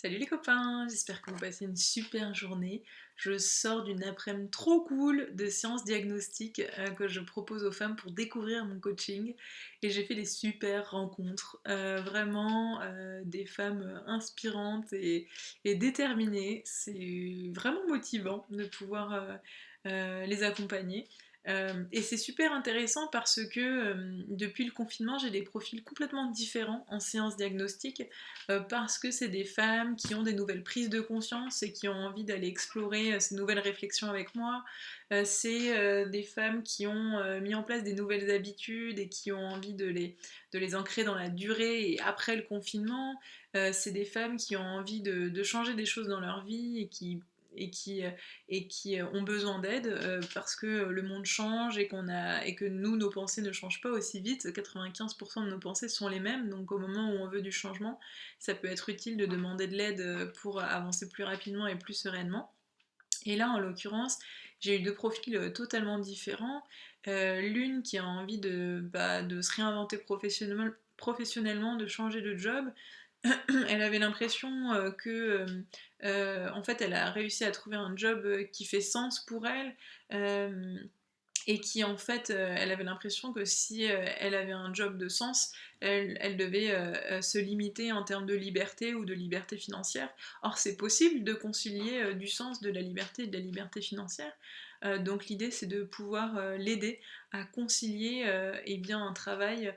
Salut les copains, j'espère que vous passez une super journée. Je sors d'une après-midi trop cool de séances diagnostiques que je propose aux femmes pour découvrir mon coaching et j'ai fait des super rencontres, vraiment des femmes inspirantes et déterminées. C'est vraiment motivant de pouvoir les accompagner. Et c'est super intéressant parce que depuis le confinement, j'ai des profils complètement différents en séance diagnostique parce que c'est des femmes qui ont des nouvelles prises de conscience et qui ont envie d'aller explorer ces nouvelles réflexions avec moi. C'est des femmes qui ont mis en place des nouvelles habitudes et qui ont envie de les ancrer dans la durée et après le confinement. C'est des femmes qui ont envie de changer des choses dans leur vie et qui, euh, et qui ont besoin d'aide parce que le monde change et que nous, nos pensées ne changent pas aussi vite. 95% de nos pensées sont les mêmes, donc au moment où on veut du changement, ça peut être utile de demander de l'aide pour avancer plus rapidement et plus sereinement. Et là, en l'occurrence, j'ai eu deux profils totalement différents. L'une qui a envie de se réinventer professionnellement, de changer de job. Elle avait l'impression en fait, elle a réussi à trouver un job qui fait sens pour elle. euh, et qui en fait, elle avait l'impression que si elle avait un job de sens, elle devait se limiter en termes de liberté ou de liberté financière. Or, c'est possible de concilier du sens, de la liberté et de la liberté financière. Donc l'idée, c'est de pouvoir l'aider à concilier eh bien, un travail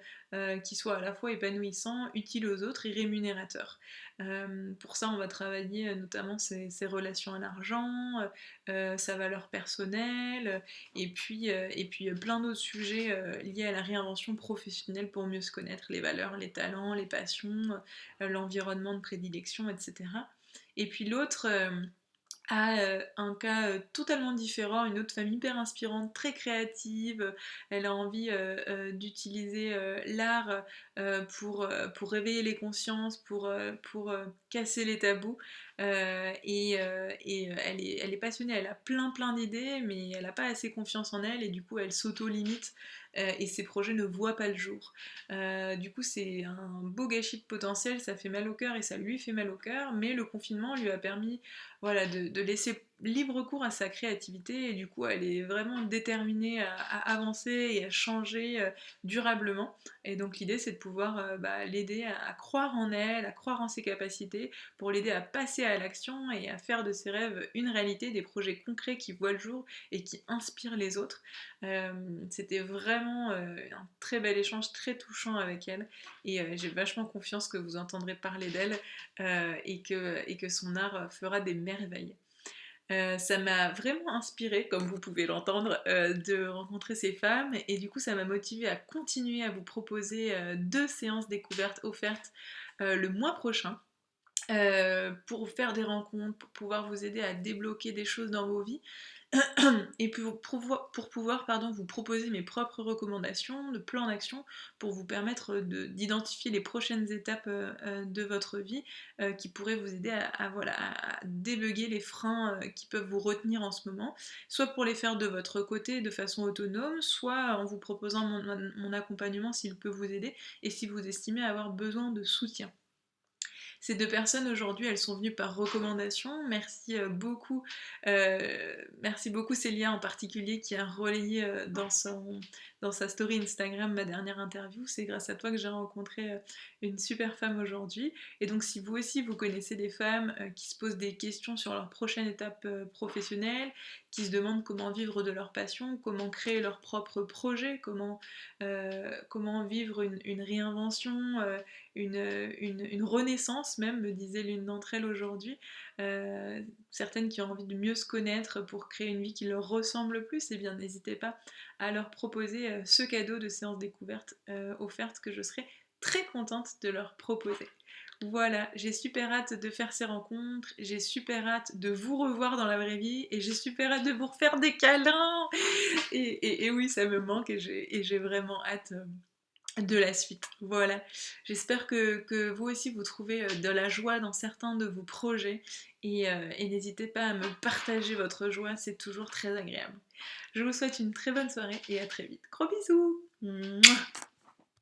qui soit à la fois épanouissant, utile aux autres et rémunérateur. Pour ça, on va travailler notamment ses relations à l'argent, sa valeur personnelle, et puis plein d'autres sujets liés à la réinvention professionnelle pour mieux se connaître, les valeurs, les talents, les passions, l'environnement de prédilection, etc. Et puis l'autre a un cas totalement différent, une autre femme hyper inspirante, très créative. Elle a envie d'utiliser l'art pour réveiller les consciences, pour casser les tabous. Elle est passionnée, elle a plein d'idées, mais elle n'a pas assez confiance en elle et du coup elle s'auto-limite et ses projets ne voient pas le jour. Du coup c'est un beau gâchis de potentiel, ça fait mal au cœur et ça lui fait mal au cœur, mais le confinement lui a permis voilà, de laisser libre cours à sa créativité et du coup elle est vraiment déterminée à avancer et à changer durablement. Et donc l'idée c'est de pouvoir l'aider à croire en elle, à croire en ses capacités, pour l'aider à passer à l'action et à faire de ses rêves une réalité, des projets concrets qui voient le jour et qui inspirent les autres. C'était vraiment un très bel échange, très touchant avec elle et j'ai vachement confiance que vous entendrez parler d'elle et que son art fera des merveilles. Ça m'a vraiment inspirée, comme vous pouvez l'entendre, de rencontrer ces femmes et du coup ça m'a motivée à continuer à vous proposer deux séances découvertes offertes le mois prochain pour faire des rencontres, pour pouvoir vous aider à débloquer des choses dans vos vies et pour pouvoir vous proposer mes propres recommandations, de plans d'action pour vous permettre d'identifier les prochaines étapes de votre vie qui pourraient vous aider voilà, à débugger les freins qui peuvent vous retenir en ce moment, soit pour les faire de votre côté de façon autonome, soit en vous proposant mon accompagnement s'il peut vous aider et si vous estimez avoir besoin de soutien. Ces deux personnes aujourd'hui, elles sont venues par recommandation. Merci beaucoup Célia en particulier qui a relayé dans sa story Instagram ma dernière interview. C'est grâce à toi que j'ai rencontré une super femme aujourd'hui. Et donc si vous aussi vous connaissez des femmes qui se posent des questions sur leur prochaine étape professionnelle, qui se demandent comment vivre de leur passion, comment créer leur propre projet, comment vivre une réinvention, une renaissance même, me disait l'une d'entre elles aujourd'hui. Certaines qui ont envie de mieux se connaître pour créer une vie qui leur ressemble plus, et bien n'hésitez pas à leur proposer ce cadeau de séance découverte offerte que je serai très contente de leur proposer. Voilà, j'ai super hâte de faire ces rencontres, j'ai super hâte de vous revoir dans la vraie vie et j'ai super hâte de vous refaire des câlins. Et oui, ça me manque et j'ai vraiment hâte de la suite. Voilà. J'espère que vous aussi vous trouvez de la joie dans certains de vos projets et n'hésitez pas à me partager votre joie, c'est toujours très agréable. Je vous souhaite une très bonne soirée et à très vite. Gros bisous. Mouah.